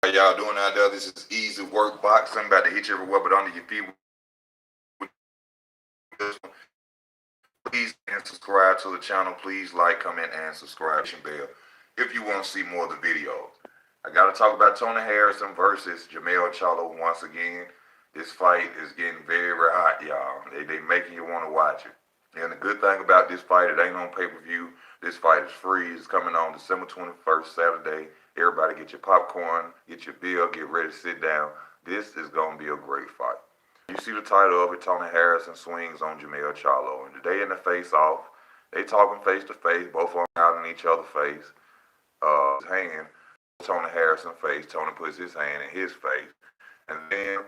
How y'all doing out there? This is Easy Work Boxing. About to hit you everywhere but under your feet with this one. Please and subscribe to the channel. Please like, comment, and subscribe. Bell if you want to see more of the videos. I got to talk about Toni Harrison versus Jermell Charlo once again. This fight is getting very hot, y'all. They making you want to watch it. And the good thing about this fight, it ain't on pay-per-view. This fight is free. It's coming on December 21st, Saturday. Everybody get your popcorn, get your beer, get ready to sit down. This is going to be a great fight. You see the title of it, Toni Harrison swings on Jermell Charlo. And today in the face-off, they talking face-to-face, both of them out in each other's face. His hand, Toni Harrison's face. Toni puts his hand in his face. And then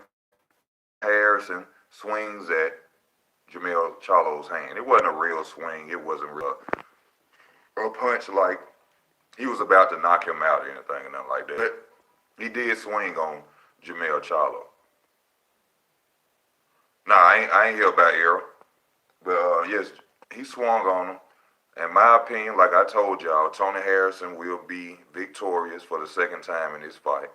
Harrison swings at Jermell Charlo's hand. It wasn't a real swing. It wasn't real a punch like he was about to knock him out or anything or nothing like that. But he did swing on Jermell Charlo. Nah, I ain't hear about Errol. But yes, he swung on him. In my opinion, like I told y'all, Toni Harrison will be victorious for the second time in this fight.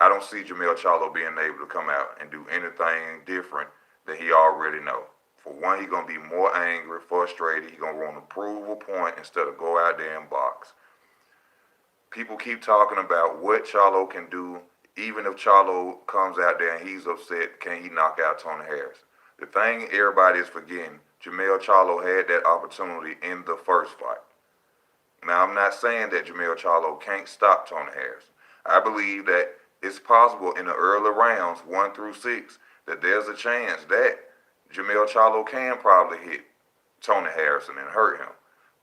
I don't see Jermell Charlo being able to come out and do anything different than he already know. For one, he's going to be more angry, frustrated. He's going to want to prove a point instead of go out there and box. People keep talking about what Charlo can do. Even if Charlo comes out there and he's upset, can he knock out Toni Harrison? The thing everybody is forgetting, Jermell Charlo had that opportunity in the first fight. Now, I'm not saying that Jermell Charlo can't stop Toni Harrison. I believe that it's possible in the early rounds, 1 through 6, that there's a chance that Jermell Charlo can probably hit Toni Harrison and hurt him.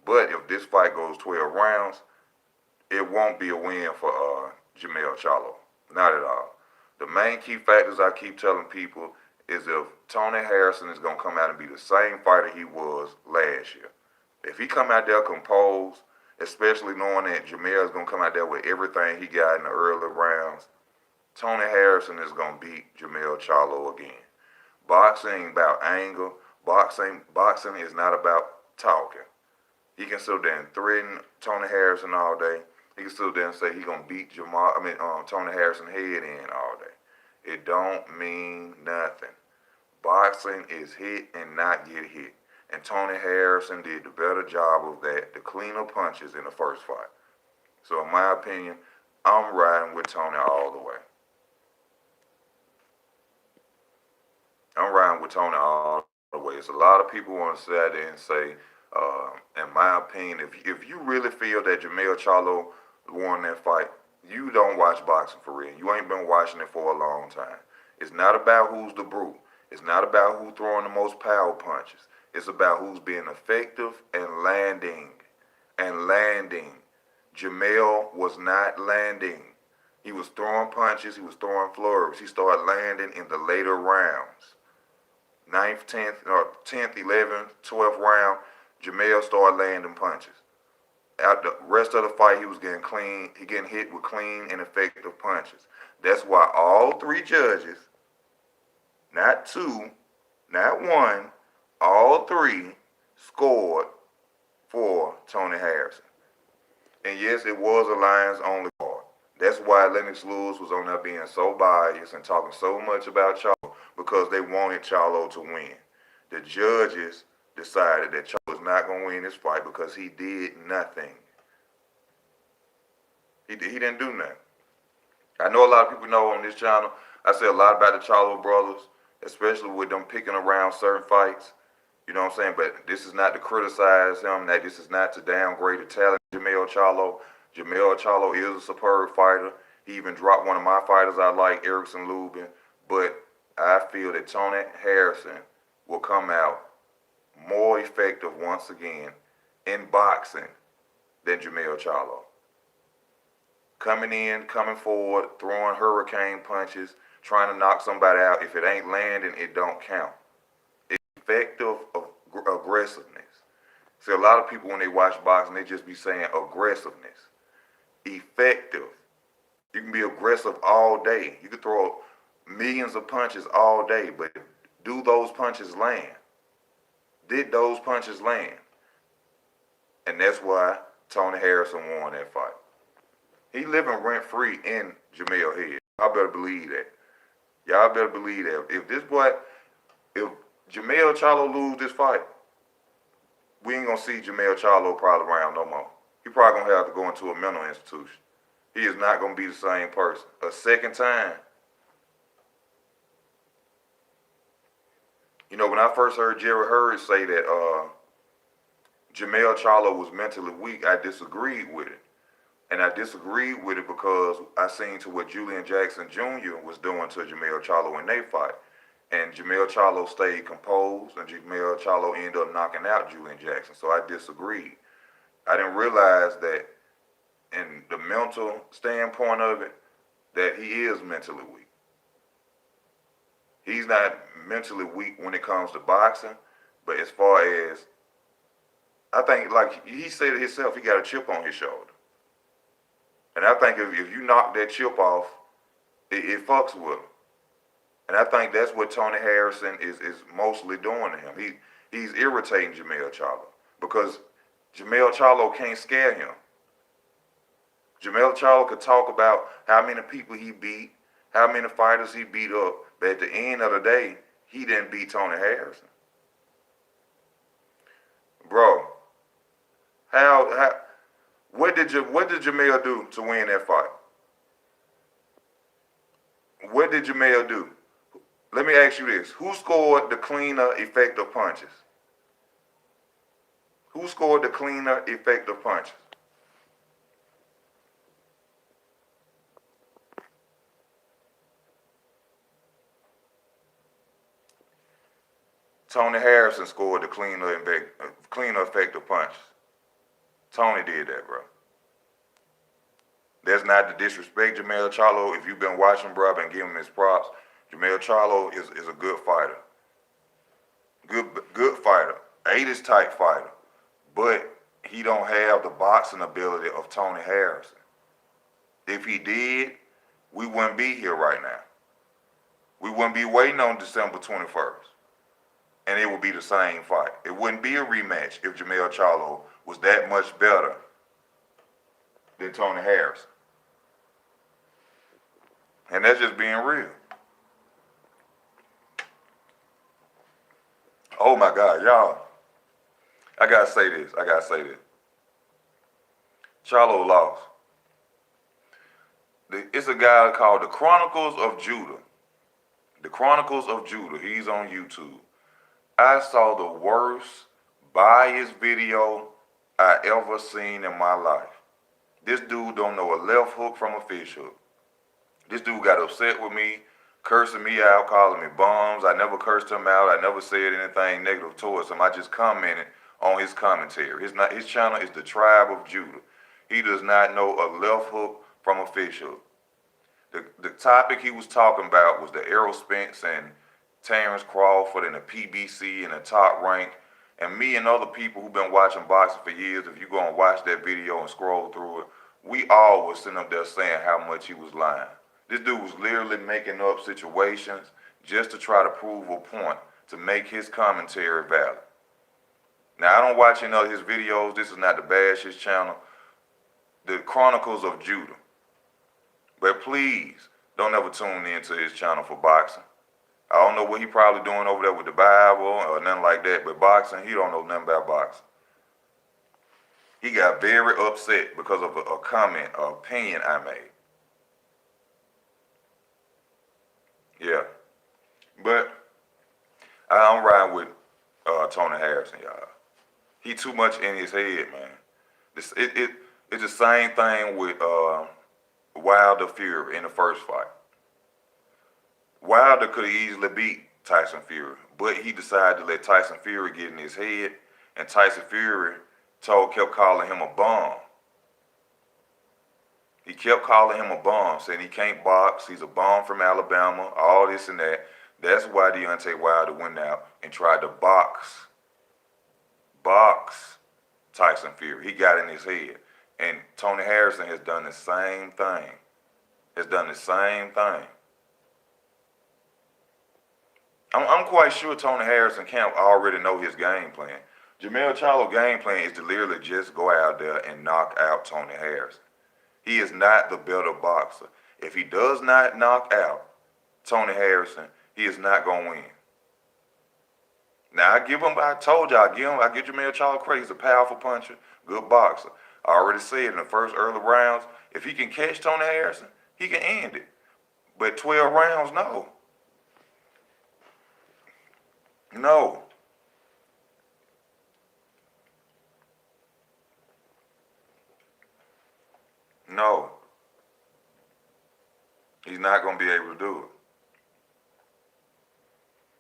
But if this fight goes 12 rounds, it won't be a win for Jermell Charlo. Not at all. The main key factors I keep telling people is if Toni Harrison is going to come out and be the same fighter he was last year. If he come out there composed, especially knowing that Jermell is going to come out there with everything he got in the early rounds, Toni Harrison is going to beat Jermell Charlo again. Boxing ain't about anger. Boxing is not about talking. He can sit there and threaten Toni Harrison all day. He can sit there and say he's going to beat Toni Harrison's head in all day. It don't mean nothing. Boxing is hit and not get hit. And Toni Harrison did the better job of that, the cleaner punches in the first fight. So in my opinion, I'm riding with Toni all the way. I'm riding with Toni all the way. It's a lot of people want to sit there and say, in my opinion, if you really feel that Jermell Charlo won that fight, you don't watch boxing for real. You ain't been watching it for a long time. It's not about who's the brute. It's not about who's throwing the most power punches. It's about who's being effective and landing. Jermell was not landing. He was throwing punches. He was throwing flurries. He started landing in the later rounds. 9th, 10th, 11th, 12th round, Jermell started landing punches. Out the rest of the fight, he was getting clean. He getting hit with clean and effective punches. That's why all 3 judges, not 2, not 1, all 3 scored for Toni Harrison. And yes, it was a Lions-only card. That's why Lennox Lewis was on there being so biased and talking so much about Charlo, because they wanted Charlo to win. The judges decided that Charlo was not going to win this fight because he did nothing. He didn't do nothing. I know a lot of people know on this channel, I say a lot about the Charlo brothers, especially with them picking around certain fights. You know what I'm saying? But this is not to criticize him. That this is not to downgrade the talent of Jermell Charlo. Jermell Charlo is a superb fighter. He even dropped one of my fighters I like, Erickson Lubin. But I feel that Toni Harrison will come out more effective once again in boxing than Jermell Charlo. Coming in, coming forward, throwing hurricane punches, trying to knock somebody out. If it ain't landing, it don't count. It's effective aggressiveness. See, a lot of people when they watch boxing, they just be saying aggressiveness. Effective. You can be aggressive all day. You can throw millions of punches all day, but do those punches land? Did those punches land? And that's why Toni Harrison won that fight. He living rent-free in Jermell head. Y'all better believe that. Y'all better believe that. If this boy, if Jermell Charlo lose this fight, we ain't gonna see Jermell Charlo probably around no more. He probably gonna have to go into a mental institution. He is not gonna be the same person. A second time. You know, when I first heard Jerry Hurd say that Jermell Charlo was mentally weak, I disagreed with it. And I disagreed with it because I seen to what Julian Jackson Jr. was doing to Jermell Charlo in their fight. And Jermell Charlo stayed composed, and Jermell Charlo ended up knocking out Julian Jackson. So I disagreed. I didn't realize that in the mental standpoint of it, that he is mentally weak. He's not mentally weak when it comes to boxing, but as far as, I think, like he said it himself, he got a chip on his shoulder. And I think if you knock that chip off, it fucks with him. And I think that's what Tony Harrison is mostly doing to him. He's irritating Jermell Charlo because Jermell Charlo can't scare him. Jermell Charlo could talk about how many people he beat, how many fighters he beat up, but at the end of the day, he didn't beat Tony Harrison. Bro, what did Jermell do to win that fight? What did Jermell do? Let me ask you this. Who scored the cleaner, effective punches? Who scored the cleaner, effective punches? Tony Harrison scored the cleaner, effective punches. Tony did that, bro. That's not to disrespect Jermell Charlo. If you've been watching, bro, I've been giving him his props. Jermell Charlo is a good fighter. Good fighter. 80s type fighter. But he don't have the boxing ability of Tony Harrison. If he did, we wouldn't be here right now. We wouldn't be waiting on December 21st. And it would be the same fight. It wouldn't be a rematch if Jermell Charlo was that much better than Tony Harrison. And that's just being real. Oh my God, y'all. I gotta say this. Charlo lost. It's a guy called The Chronicles of Judah. The Chronicles of Judah. He's on YouTube. I saw the worst biased video I ever seen in my life. This dude don't know a left hook from a fish hook. This dude got upset with me, cursing me out, calling me bums. I never cursed him out. I never said anything negative towards him. I just commented on his commentary. His channel is The Tribe of Judah. He does not know a left hook from a fish hook. The topic he was talking about was the Errol Spence and Terrence Crawford and the PBC and the Top Rank. And me and other people who've been watching boxing for years, if you go and watch that video and scroll through it, we all was sitting up there saying how much he was lying. This dude was literally making up situations just to try to prove a point, to make his commentary valid. Now, I don't watch any of his videos. This is not to bash his channel. The Chronicles of Judah. But please, don't ever tune into his channel for boxing. I don't know what he probably doing over there with the Bible or nothing like that, but boxing, he don't know nothing about boxing. He got very upset because of a comment, an opinion I made. Yeah. But I'm riding with Tony Harrison, y'all. He too much in his head, man. It's the same thing with Wilder Fury in the first fight. Wilder could have easily beat Tyson Fury, but he decided to let Tyson Fury get in his head, and Tyson Fury kept calling him a bum. He kept calling him a bum, saying he can't box, he's a bum from Alabama, all this and that. That's why Deontay Wilder went out and tried to box Tyson Fury. He got in his head. And Tony Harrison has done the same thing. I'm quite sure Tony Harrison can't already know his game plan. Jermell Charlo game plan is to literally just go out there and knock out Tony Harrison. He is not the better boxer. If he does not knock out Tony Harrison, he is not going to win. Now, I told you, I give Jermell Charlo credit. He's a powerful puncher, good boxer. I already said in the first early rounds, if he can catch Tony Harrison, he can end it. But 12 rounds, no. No. No. He's not going to be able to do it.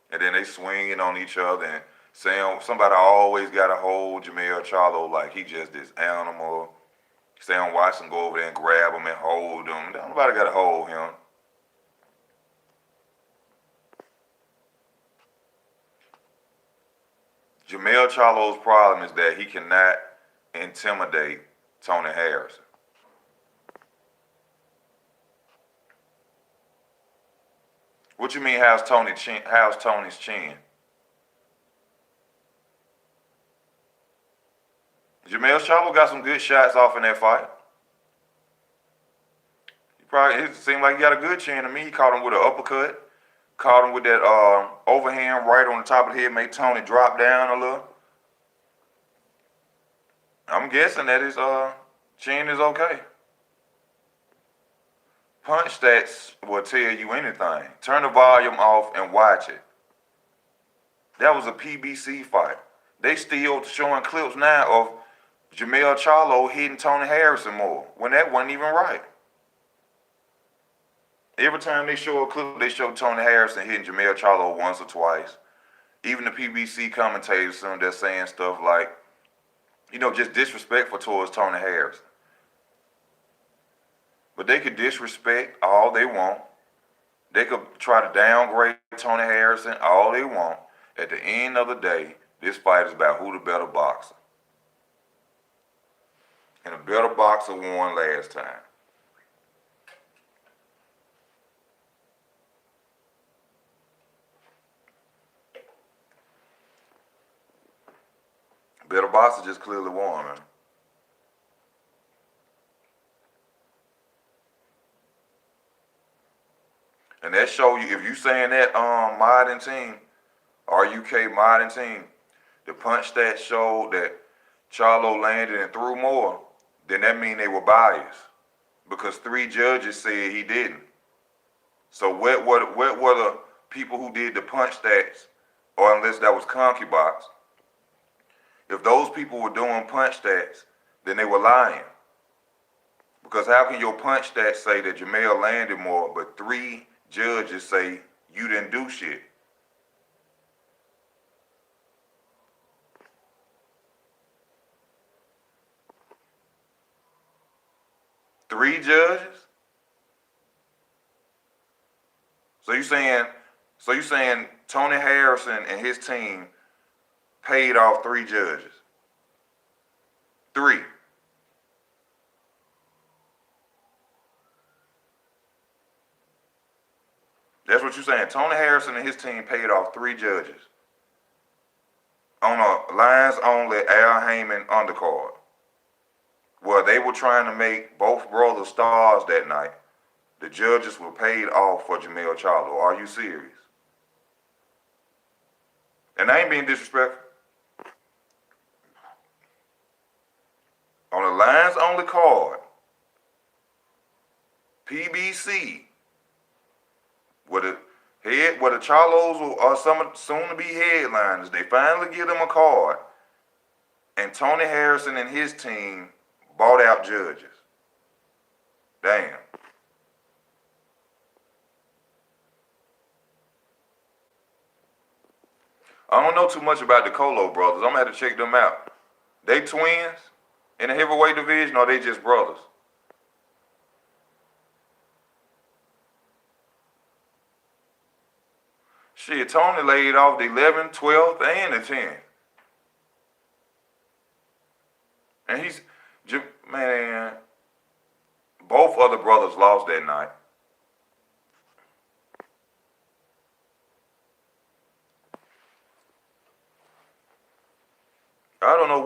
And then they swinging on each other and saying somebody always got to hold Jermell Charlo like he just this animal. Sam Watson go over there and grab him and hold him. Nobody got to hold him. Jermell Charlo's problem is that he cannot intimidate Tony Harrison. What you mean, how's Tony's chin? Jermell Charlo got some good shots off in that fight. It seemed like he got a good chin to me. He caught him with an uppercut. Caught him with that overhand right on the top of the head, made Tony drop down a little. I'm guessing that his chin is okay. Punch stats will tell you anything. Turn the volume off and watch it. That was a PBC fight. They still showing clips now of Jermell Charlo hitting Tony Harrison more when that wasn't even right. Every time they show a clip, they show Tony Harrison hitting Jermell Charlo once or twice. Even the PBC commentators, some they're saying stuff like, just disrespectful towards Tony Harrison. But they could disrespect all they want. They could try to downgrade Tony Harrison all they want. At the end of the day, this fight is about who the better boxer. And the better boxer won last time. Better boxer just clearly won, man. And that show you, if you saying that modding team, RUK modding team, the punch stat showed that Charlo landed and threw more, then that mean they were biased. Because 3 judges said he didn't. So what were the people who did the punch stats, or unless that was ConcuBox, if those people were doing punch stats, then they were lying. Because how can your punch stats say that Jermell landed more, but 3 judges say you didn't do shit? Three judges? So you saying Tony Harrison and his team paid off 3 judges? 3. That's what you're saying. Tony Harrison and his team paid off 3 judges on a lines only Al Heyman undercard, where they were trying to make both brothers stars that night. The judges were paid off for Jermell Charlo. Are you serious? And I ain't being disrespectful. On a lines only card, PBC, where the Charlos are some soon to be headliners, they finally give them a card, and Tony Harrison and his team bought out judges. Damn. I don't know too much about the Colo brothers. I'm gonna have to check them out. They twins in the heavyweight division, or they just brothers? Shit, Tony laid off the 11th, 12th, and the 10th. And man, both other brothers lost that night. I don't know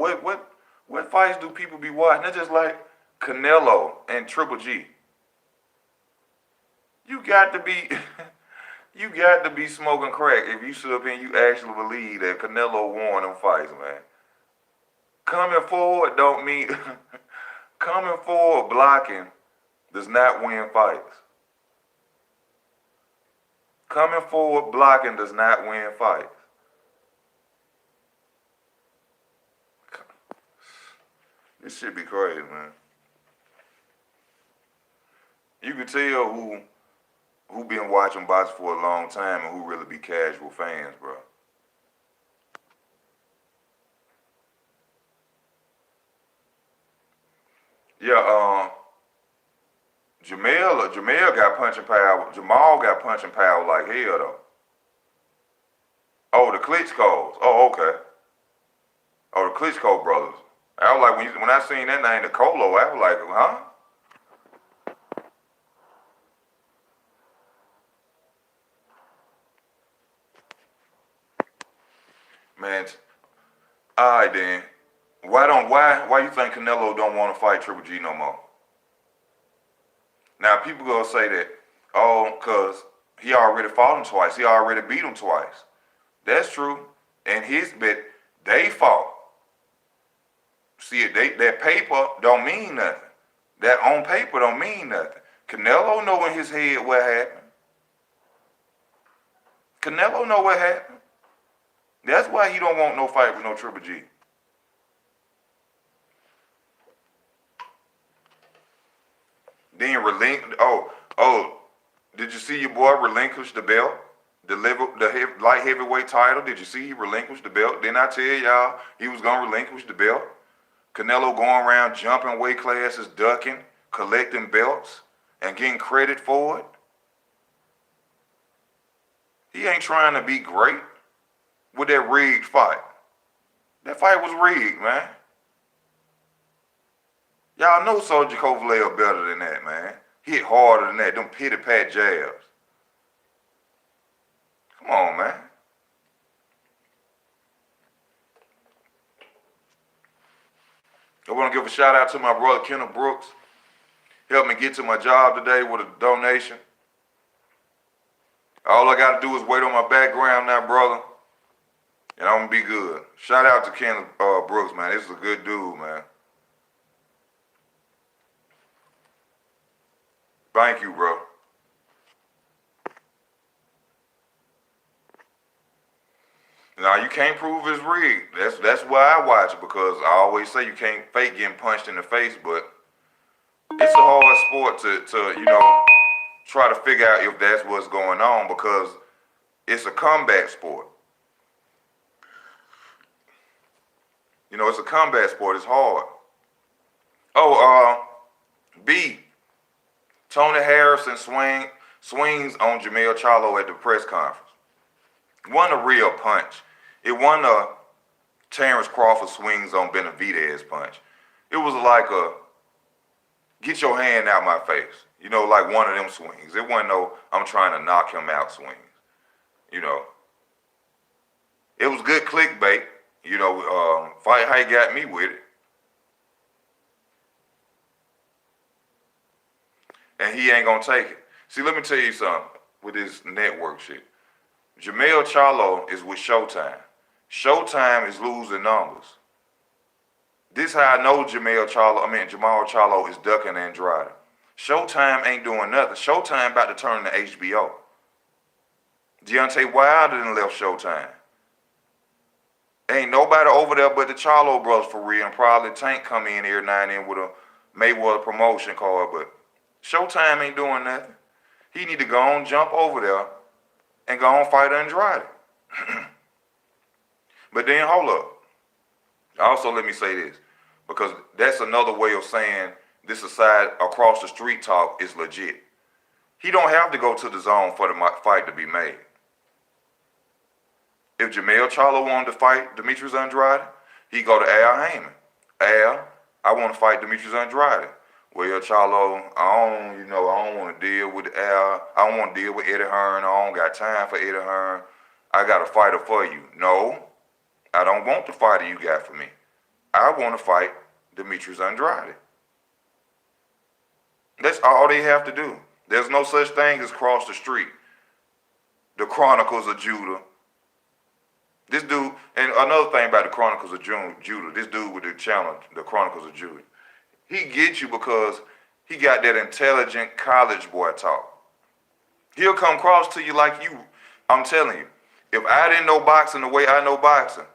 what fights do people be watching? They're just like Canelo and Triple G. You got to be, you got to be smoking crack if you sit up here and you actually believe that Canelo won them fights, man. Coming forward don't mean, coming forward blocking does not win fights. Coming forward blocking does not win fights. This shit be crazy, man. You can tell who been watching boxing for a long time and who really be casual fans, bro. Yeah, Jermell got punching power. Jamal got punching power like hell though. Oh, the Klitschko's. Oh, okay. Oh, the Klitschko brothers. I was like when I seen that name, the Colo, I was like, huh? Man, all right then. Why you think Canelo don't want to fight Triple G no more? Now people gonna say that, oh, cause he already fought him twice. He already beat him twice. That's true. And his bet, they fought. See, that paper don't mean nothing. That on paper don't mean nothing. Canelo know in his head what happened. Canelo know what happened. That's why he don't want no fight with no Triple G. Then did you see your boy relinquish the belt? Deliver the light heavyweight title. Did you see he relinquished the belt? Didn't I tell y'all he was gonna relinquish the belt? Canelo going around jumping weight classes, ducking, collecting belts, and getting credit for it. He ain't trying to be great with that rigged fight. That fight was rigged, man. Y'all know Soldier Kovalev better than that, man. Hit harder than that, them pity-pat jabs. Come on, man. I want to give a shout out to my brother Kenneth Brooks. Helped me get to my job today with a donation. All I got to do is wait on my background now, brother, and I'm going to be good. Shout out to Kenneth Brooks, man. This is a good dude, man. Thank you, bro. Now you can't prove it's rigged. That's why I watch it, because I always say you can't fake getting punched in the face, but it's a hard sport to try to figure out if that's what's going on, because it's a combat sport. It's a combat sport. It's hard. Oh, B. Toni Harrison swings on Jermell Charlo at the press conference. It wasn't a real punch. It wasn't a Terrence Crawford swings on Benavidez punch. It was like a get your hand out my face. Like one of them swings. It wasn't no I'm trying to knock him out swings. It was good clickbait. Fight how he got me with it. And he ain't gonna take it. See, let me tell you something with this network shit. Jermell Charlo is with Showtime. Showtime is losing numbers. This how I know Jermell Charlo is ducking Andrade. Showtime ain't doing nothing. Showtime about to turn to HBO. Deontay Wilder done left Showtime. Ain't nobody over there but the Charlo brothers for real, and probably Tank come in every now and then with a Mayweather promotion card, but Showtime ain't doing nothing. He need to go on, jump over there, and go on fight Andrade. But then, hold up. Also, let me say this, because that's another way of saying this aside across the street talk is legit. He don't have to go to the zone for the fight to be made. If Jermell Charlo wanted to fight Demetrius Andrade, he'd go to Al Heyman. Al, I want to fight Demetrius Andrade. Well, Charlo, I don't want to deal with Al. I don't want to deal with Eddie Hearn. I don't got time for Eddie Hearn. I got a fighter for you. No, I don't want the fighter you got for me. I want to fight Demetrius Andrade. That's all they have to do. There's no such thing as cross the street. The Chronicles of Judah. This dude, and another thing about the Chronicles of Judah, this dude with the channel, the Chronicles of Judah, he gets you because he got that intelligent college boy talk. He'll come across to you like you, I'm telling you, if I didn't know boxing the way I know boxing,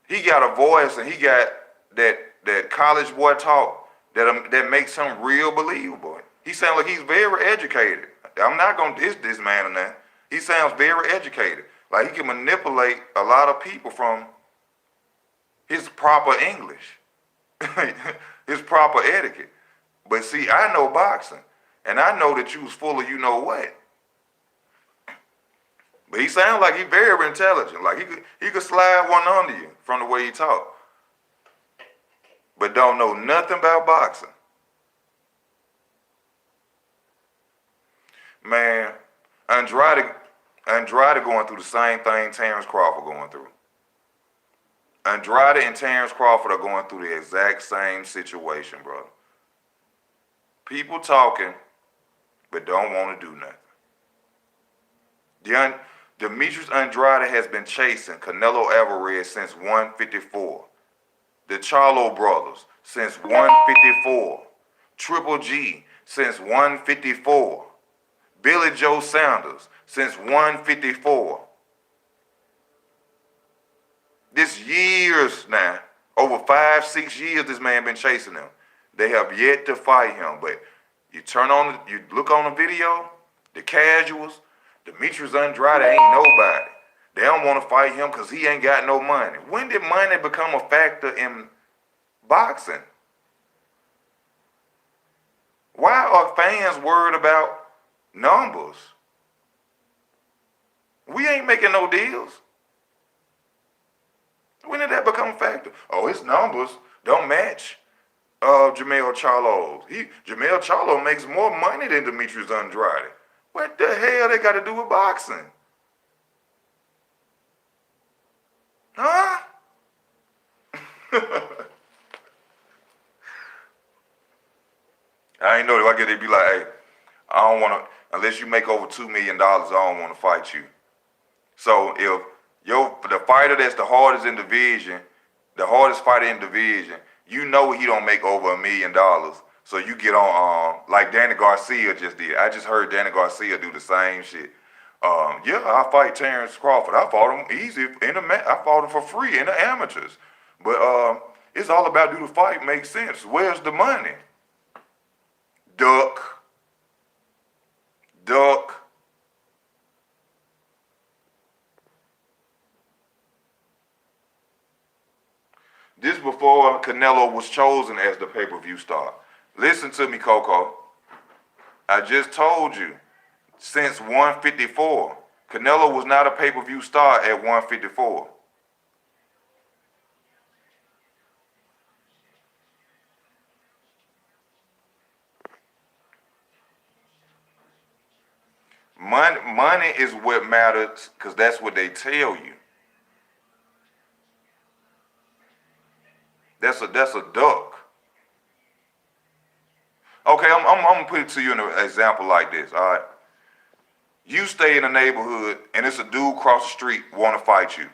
he got a voice and he got that college boy talk that makes him real believable. He sounds like he's very educated. I'm not going to diss this man or that. He sounds very educated. Like he can manipulate a lot of people from his proper English, his proper etiquette. But see, I know boxing, and I know that you was full of you know what. But he sounds like he's very intelligent. Like he could slide one under you from the way he talk. But don't know nothing about boxing. Man, Andrade going through the same thing Terrence Crawford going through. Andrade and Terrence Crawford are going through the exact same situation, brother. People talking, but don't want to do nothing. Demetrius Andrade has been chasing Canelo Alvarez since 154. The Charlo brothers since 154. Triple G since 154. Billy Joe Sanders since 154. This years now, over 5-6 years this man been chasing them. They have yet to fight him, but you look on the video, the casuals, Demetrius Andrade ain't nobody. They don't want to fight him because he ain't got no money. When did money become a factor in boxing? Why are fans worried about numbers? We ain't making no deals. When did that become a factor? Oh, his numbers don't match Jermell Charlo's. Jermell Charlo makes more money than Demetrius Andrade. What the hell they got to do with boxing? Huh? I ain't know if I get it, be like, hey, I don't want to, unless you make over $2 million, I don't want to fight you. So if the fighter that's the hardest in division, the hardest fighter in division, you know he don't make over $1 million. So you get on, like Danny Garcia just did. I just heard Danny Garcia do the same shit. Yeah, I fight Terrence Crawford. I fought him easy I fought him for free in the amateurs. But it's all about, do the fight make sense? Where's the money? Duck. This before Canelo was chosen as the pay-per-view star. Listen to me, Coco. I just told you, since 154, Canelo was not a pay-per-view star at 154. Money is what matters, because that's what they tell you. That's a duck. Okay, I'm gonna put it to you in an example like this. All right, you stay in a neighborhood and it's a dude across the street want to fight you,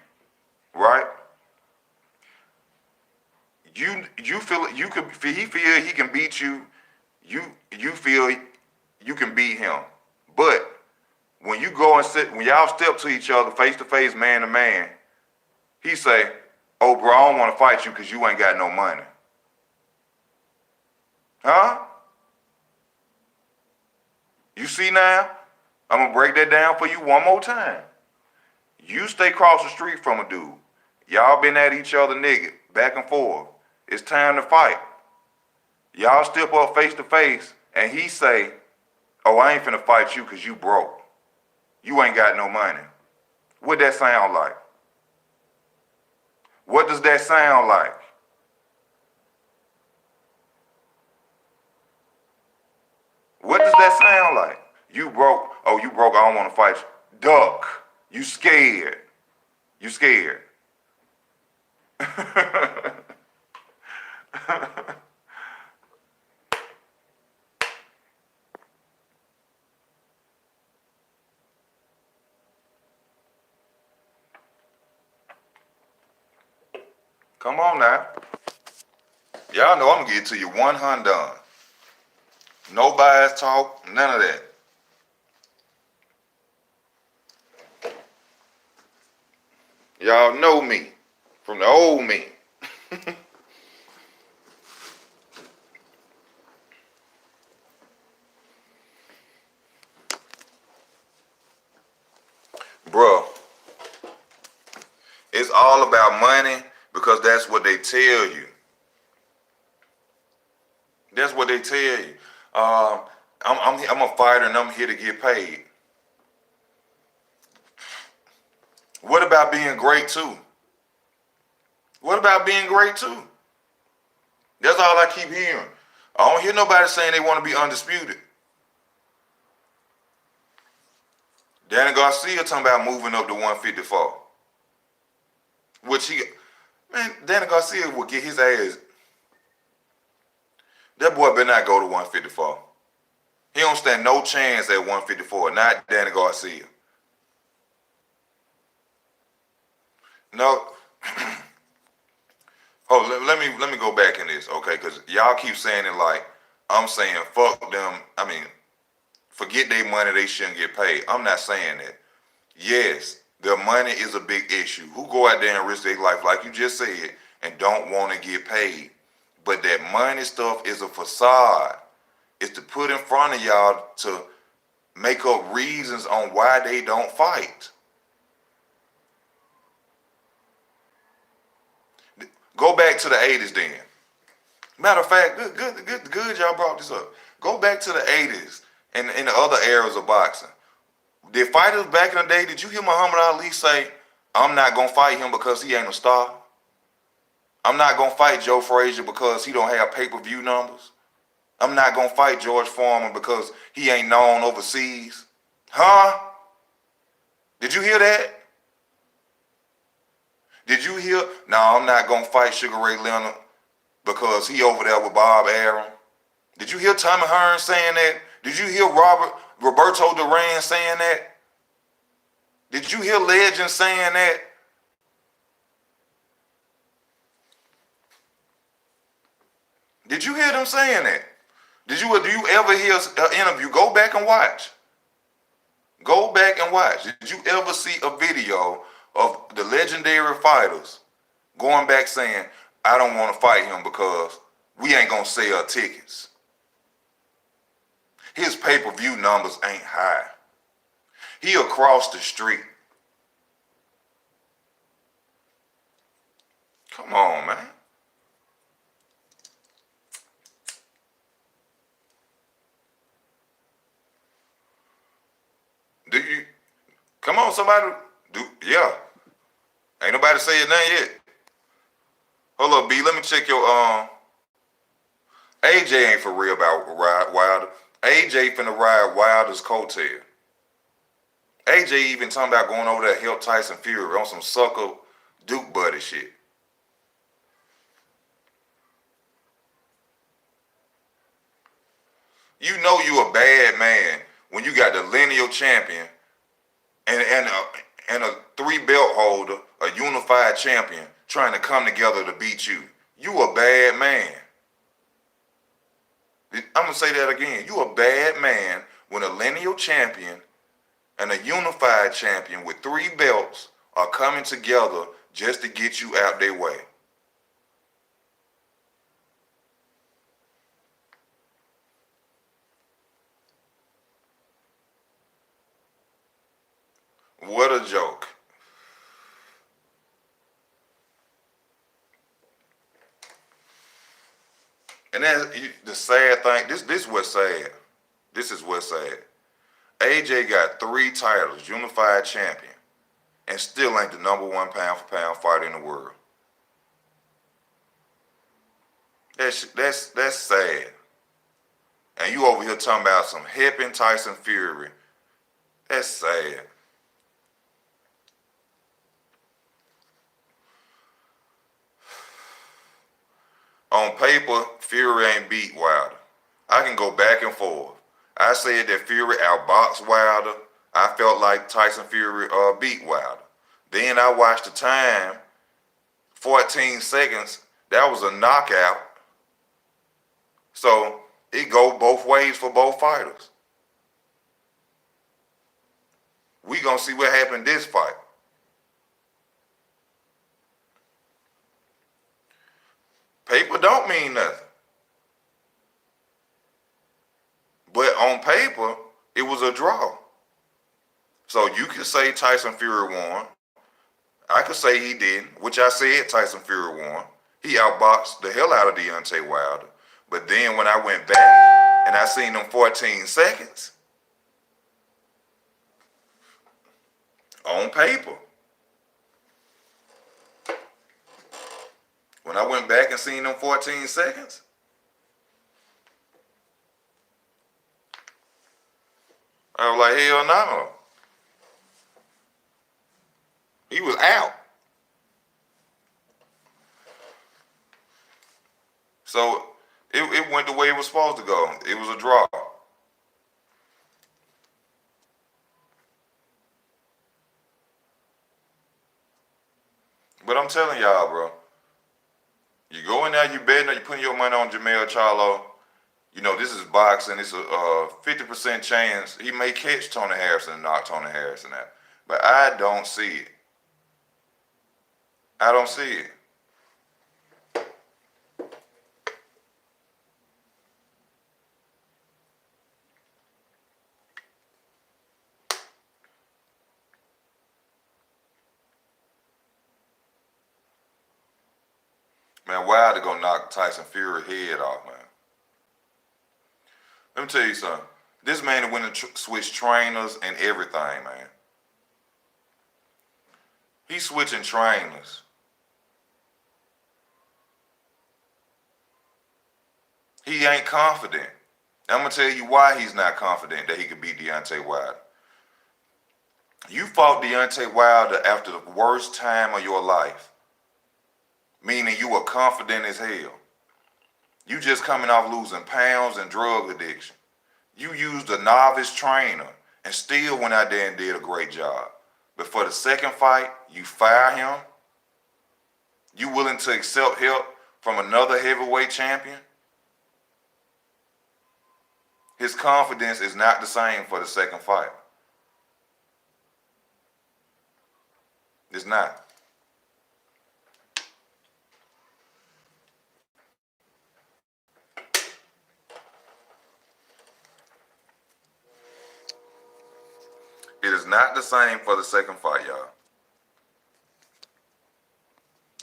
right? You feel he feel he can beat you. You feel you can beat him, but when you go and when y'all step to each other face to face, man to man, he say, "Oh, bro, I don't want to fight you because you ain't got no money." Huh? You see now? I'm going to break that down for you one more time. You stay across the street from a dude. Y'all been at each other nigga, back and forth. It's time to fight. Y'all step up face to face and he say, "Oh, I ain't finna fight you because you broke. You ain't got no money." What that sound like? What does that sound like? What does that sound like? You broke. Oh, you broke. I don't want to fight you. Duck. You scared. You scared. Come on now. Y'all know I'm gonna get to you 100 done. No bias talk, none of that. Y'all know me from the old me. Bruh, it's all about money because that's what they tell you. That's what they tell you. I'm a fighter and I'm here to get paid. What about being great too? What about being great too? That's all I keep hearing. I don't hear nobody saying they want to be undisputed. Danny Garcia talking about moving up to 154. Man, Danny Garcia will get his ass. That boy better not go to 154. He don't stand no chance at 154, not Danny Garcia. No. Oh, let me go back in this, okay? Because y'all keep saying it like I'm saying fuck them. I mean, forget their money, they shouldn't get paid. I'm not saying that. Yes, their money is a big issue. Who go out there and risk their life, like you just said, and don't want to get paid? But that money stuff is a facade. It's to put in front of y'all to make up reasons on why they don't fight. Go back to the 80s then. Matter of fact, good y'all brought this up. Go back to the 80s and in the other eras of boxing. Did fighters back in the day, did you hear Muhammad Ali say, I'm not going to fight him because he ain't a star? I'm not going to fight Joe Frazier because he don't have pay-per-view numbers? I'm not going to fight George Foreman because he ain't known overseas? Huh? Did you hear that? Did you hear, no, I'm not going to fight Sugar Ray Leonard because he over there with Bob Arum? Did you hear Tommy Hearns saying that? Did you hear Roberto Duran saying that? Did you hear legends saying that? Did you hear them saying that? Do you ever hear an interview? Go back and watch. Go back and watch. Did you ever see a video of the legendary fighters going back saying, I don't want to fight him because we ain't going to sell tickets? His pay-per-view numbers ain't high. He across the street. Come on, man. Do you? Come on, somebody. Yeah. Ain't nobody saying nothing yet. Hold up, B. Let me check your AJ ain't for real about Wilder. AJ finna ride Wilder's coattail. AJ even talking about going over there to help Tyson Fury on some sucker Duke buddy shit. You know you a bad man when you got the lineal champion and a 3-belt holder, a unified champion, trying to come together to beat you. You a bad man. I'm gonna say that again. You a bad man when a lineal champion and a unified champion with 3 belts are coming together just to get you out their way. What a joke. And that's the sad thing. This is what's sad. This is what's sad. AJ got 3 titles, unified champion, and still ain't the #1 pound for pound fighter in the world. That's sad. And you over here talking about some hipping Tyson Fury. That's sad. On paper, Fury ain't beat Wilder. I can go back and forth. I said that Fury outboxed Wilder. I felt like Tyson Fury beat Wilder. Then I watched the time 14 seconds, that was a knockout. So it go both ways for both fighters. We gonna see what happened this fight. Paper don't mean nothing. But on paper, it was a draw. So you could say Tyson Fury won. I could say he didn't, which I said Tyson Fury won. He outboxed the hell out of Deontay Wilder. But then when I went back and I seen them 14 seconds, on paper, when I went back and seen them 14 seconds, I was like, hell no. He was out. So it went the way it was supposed to go. It was a draw. But I'm telling y'all, bro, you go in there, you betting, or you putting your money on Jermell Charlo. You know, this is boxing. It's a 50% chance he may catch Tony Harrison and knock Tony Harrison out. But I don't see it. I don't see it. Man, Wilder gonna knock Tyson Fury head off, man. Let me tell you something. This man went and switched trainers and everything, man. He's switching trainers. He ain't confident. I'm gonna tell you why he's not confident that he could beat Deontay Wilder. You fought Deontay Wilder after the worst time of your life, meaning you were confident as hell. You just coming off losing pounds and drug addiction. You used a novice trainer and still went out there and did a great job. But for the second fight, you fire him? You willing to accept help from another heavyweight champion? His confidence is not the same for the second fight. It's not. It is not the same for the second fight, y'all.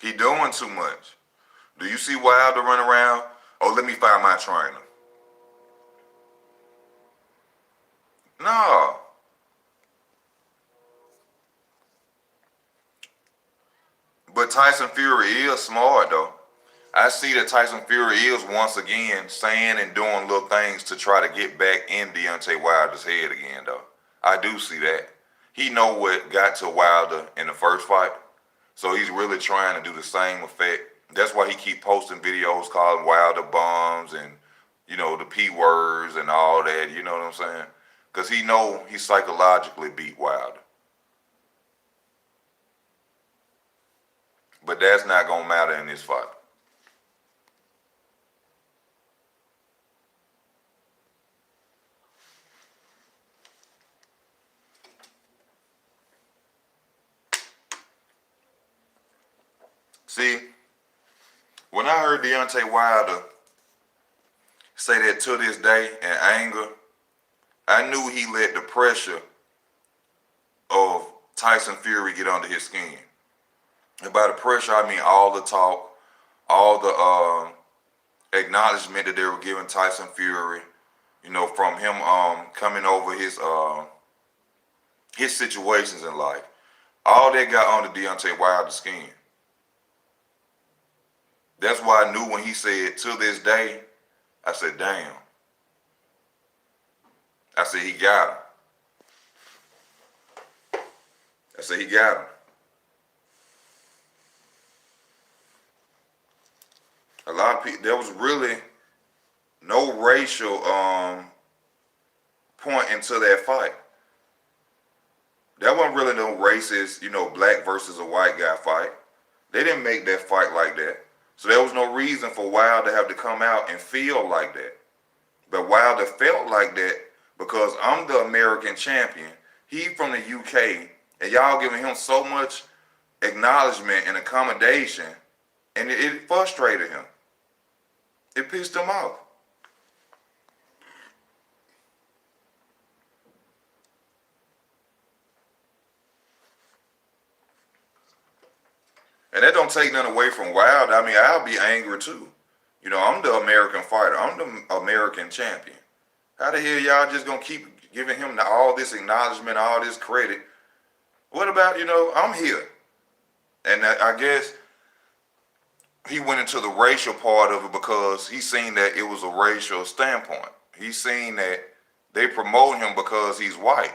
He doing too much. Do you see Wilder run around? Oh, let me fire my trainer. No. But Tyson Fury is smart, though. I see that Tyson Fury is once again saying and doing little things to try to get back in Deontay Wilder's head again, though. I do see that. He know what got to Wilder in the first fight, so he's really trying to do the same effect. That's why he keep posting videos calling Wilder bums and, you know, the P words and all that, you know what I'm saying? Because he know he psychologically beat Wilder. But that's not going to matter in this fight. See, when I heard Deontay Wilder say that to this day in anger, I knew he let the pressure of Tyson Fury get under his skin. And by the pressure, I mean all the talk, all the acknowledgement that they were giving Tyson Fury, you know, from him coming over his situations in life. All that got under Deontay Wilder's skin. That's why I knew when he said, to this day, I said, damn. I said, he got him. I said, he got him. A lot of people, there was really no racial point into that fight. There wasn't really no racist, you know, black versus a white guy fight. They didn't make that fight like that. So there was no reason for Wilder to have to come out and feel like that. But Wilder felt like that because I'm the American champion. He from the UK, and y'all giving him so much acknowledgement and accommodation, and it frustrated him. It pissed him off. And that don't take nothing away from Wilder. I mean, I'll be angry too. You know, I'm the American fighter. I'm the American champion. How the hell y'all just gonna keep giving him all this acknowledgement, all this credit? What about, I'm here. And I guess he went into the racial part of it because he seen that it was a racial standpoint. He seen that they promote him because he's white.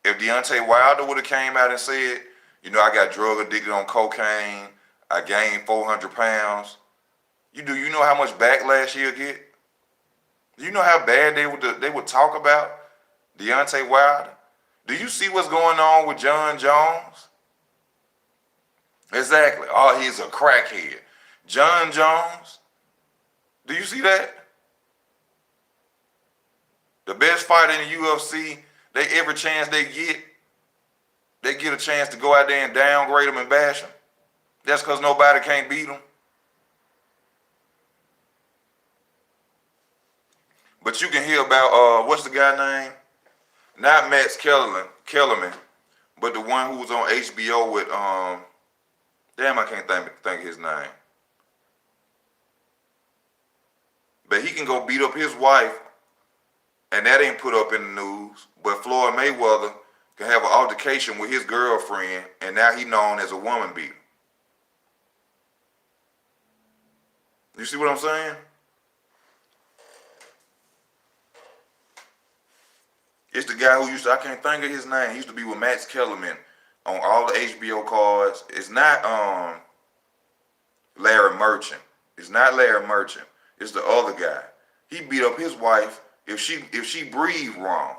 If Deontay Wilder would have came out and said, I got drug addicted on cocaine, I gained 400 pounds, you know how much backlash he'll get? Do you know how bad they would talk about Deontay Wilder? Do you see what's going on with John Jones? Exactly. Oh, he's a crackhead. John Jones, do you see that? The best fighter in the UFC, every chance they get a chance to go out there and downgrade him and bash him. That's because nobody can't beat him. But you can hear about, what's the guy name? Not Max Kellerman, but the one who was on HBO with, damn, I can't think of his name. But he can go beat up his wife, and that ain't put up in the news. But Floyd Mayweather can have an altercation with his girlfriend, and now he's known as a woman beater. You see what I'm saying? It's the guy who I can't think of his name. He used to be with Max Kellerman on all the HBO cards. It's not Larry Merchant. It's not Larry Merchant. It's the other guy. He beat up his wife if she breathed wrong.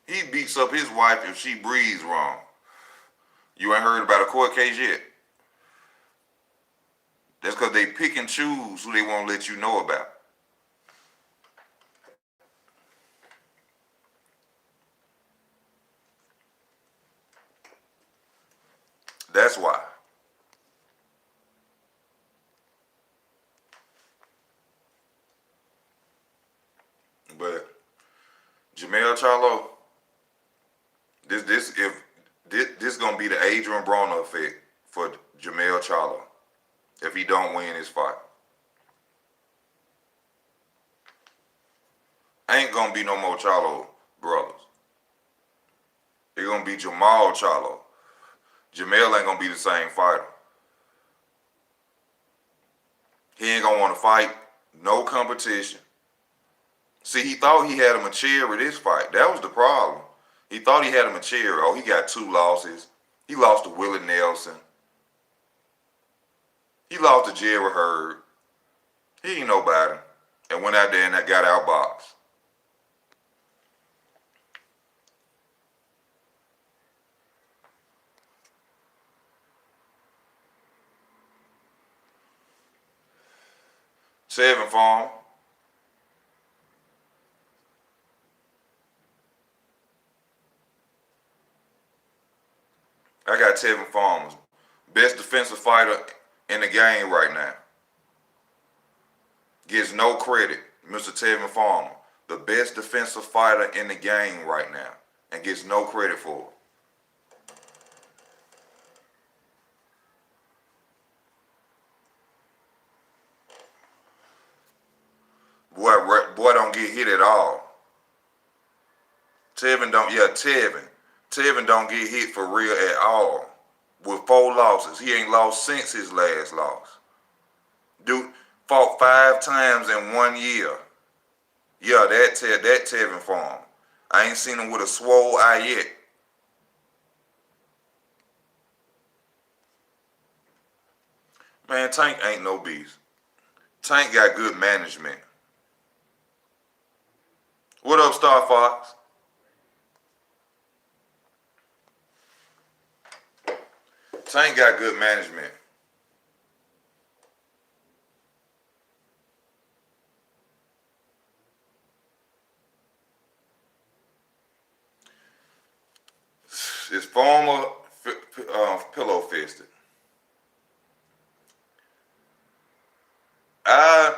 He beats up his wife if she breathes wrong. You ain't heard about a court case yet? That's because they pick and choose who they won't let you know about. That's why. But Jermell Charlo, this gonna be the Adrian Broner effect for Jermell Charlo if he don't win his fight. Ain't gonna be no more Charlo brothers. It's gonna be Jermell Charlo. Jermell ain't gonna be the same fighter. He ain't gonna want to fight, no competition. See, he thought he had a Machera with this fight. That was the problem. He thought he had a Machera. Oh, he got 2 losses. He lost to Willie Nelson. He lost to Jerry Hurd. He ain't nobody. And went out there and got outboxed. Tevin Farm. I got Tevin Farmer, best defensive fighter in the game right now. Gets no credit, Mr. Tevin Farmer, the best defensive fighter in the game right now, and gets no credit for it. Boy don't get hit at all. Tevin don't get hit for real at all. With 4 losses. He ain't lost since his last loss. Dude fought 5 times in 1 year. Yeah, that Tevin Farm. I ain't seen him with a swole eye yet. Man, Tank ain't no beast. Tank got good management. What up, Star Fox? Tank got good management. His former pillow fisted. I,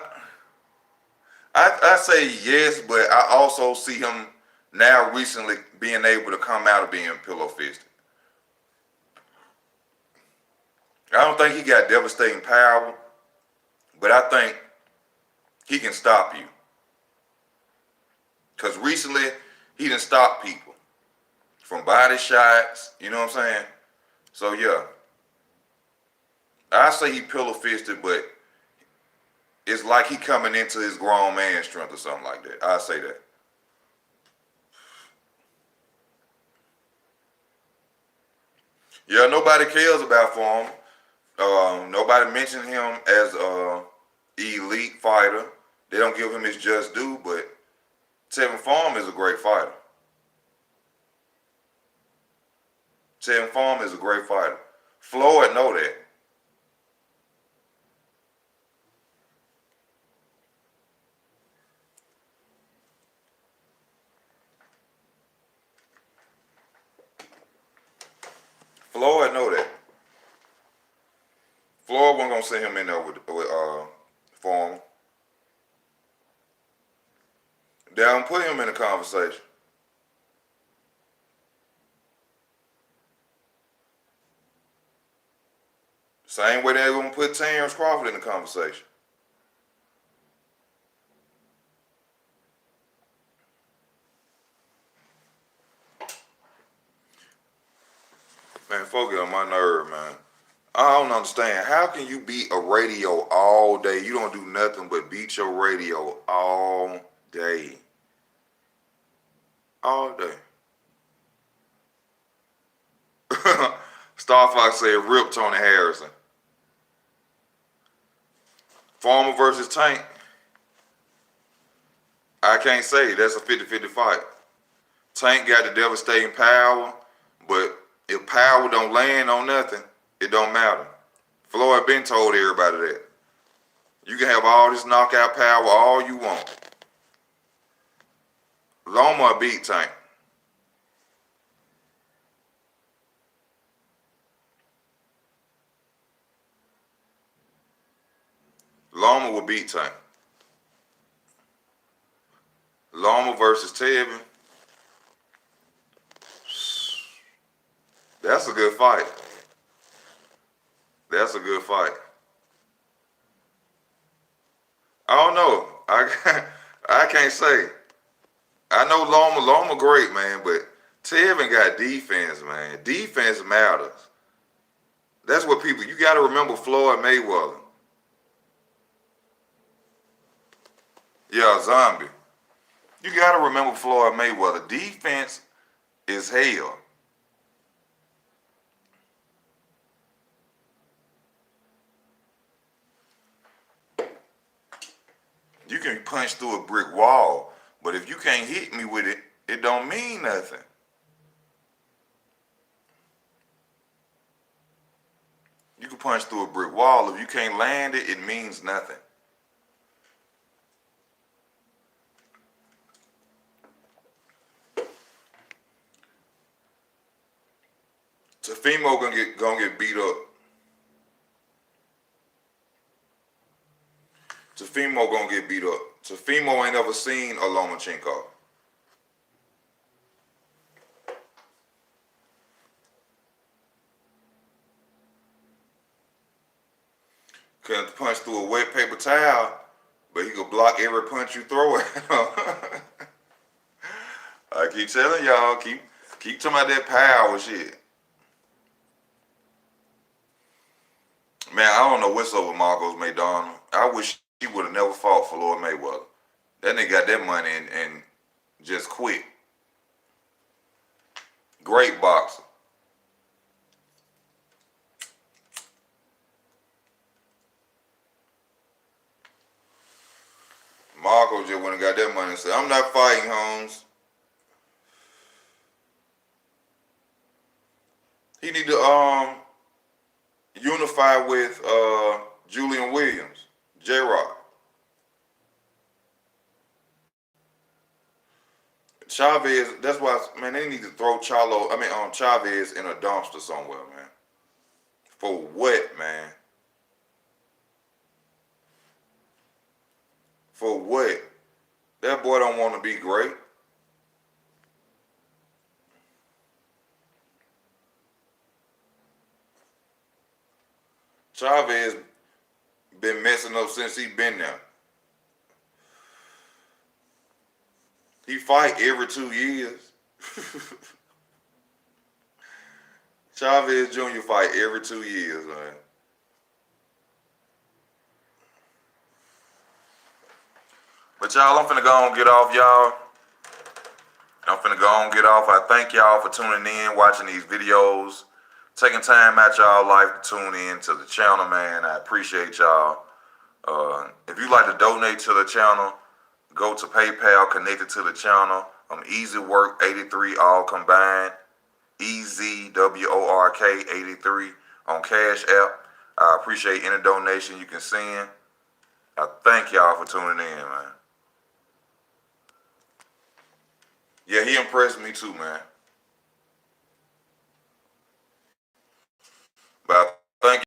I say yes, but I also see him now recently being able to come out of being pillow fisted. I don't think he got devastating power, but I think he can stop you. Because recently, he done stopped people from body shots, you know what I'm saying? So yeah, I say he pillow fisted, but it's like he coming into his grown man strength or something like that. I say that. Yeah, nobody cares about Foreman. Nobody mentioned him as a elite fighter. They don't give him his just due, but Tevin Farm is a great fighter. Tevin Farm is a great fighter. Floyd know that. Floyd know that. Floyd wasn't gonna send him in there with Farm. They don't put him in the conversation. Same way they're gonna put Terrence Crawford in the conversation. Man, folk get on my nerve, man. I don't understand. How can you beat a radio all day? You don't do nothing but beat your radio all day. All day. Star Fox said, rip Toni Harrison. Farmer versus Tank. I can't say. That's a 50-50 fight. Tank got the devastating power, but if power don't land on nothing, it don't matter. Floyd been told everybody that. You can have all this knockout power all you want. Loma beat Tank. Loma will beat Tank. Loma versus Tevin. That's a good fight. That's a good fight. I don't know. I can't say. I know Loma great, man, but Tevin got defense, man. Defense matters. That's what people, you got to remember Floyd Mayweather. Yeah, zombie. You got to remember Floyd Mayweather. Defense is hell. You can punch through a brick wall, but if you can't hit me with it, it don't mean nothing. You can punch through a brick wall. If you can't land it, it means nothing. Tefimo gonna get beat up. Tefimo gonna get beat up. Tefimo ain't ever seen a Lomachenko. Couldn't punch through a wet paper towel, but he could block every punch you throw at him. I keep telling y'all, keep talking about that power shit. Man, I don't know what's up with Marcos McDonald. I wish he would have never fought Floyd Mayweather. That nigga got that money and just quit. Great boxer. went and got that money and said, I'm not fighting, Holmes. He need to unify with Julian Williams, J-Rock. Chavez, that's why, man, they need to throw Chavez in a dumpster somewhere, man. For what, man? For what? That boy don't want to be great. Chavez been messing up since he been there. He fight every 2 years. Chavez Jr. fight every 2 years, man. But y'all, I'm finna go and get off, y'all. I'm finna go and get off. I thank y'all for tuning in, watching these videos, taking time out y'all life to tune in to the channel, man. I appreciate y'all. If you'd like to donate to the channel, go to PayPal, connected to the channel. Easy Work 83, all combined. EZWORK 83 on Cash App. I appreciate any donation you can send. I thank y'all for tuning in, man. Yeah, he impressed me too, man. But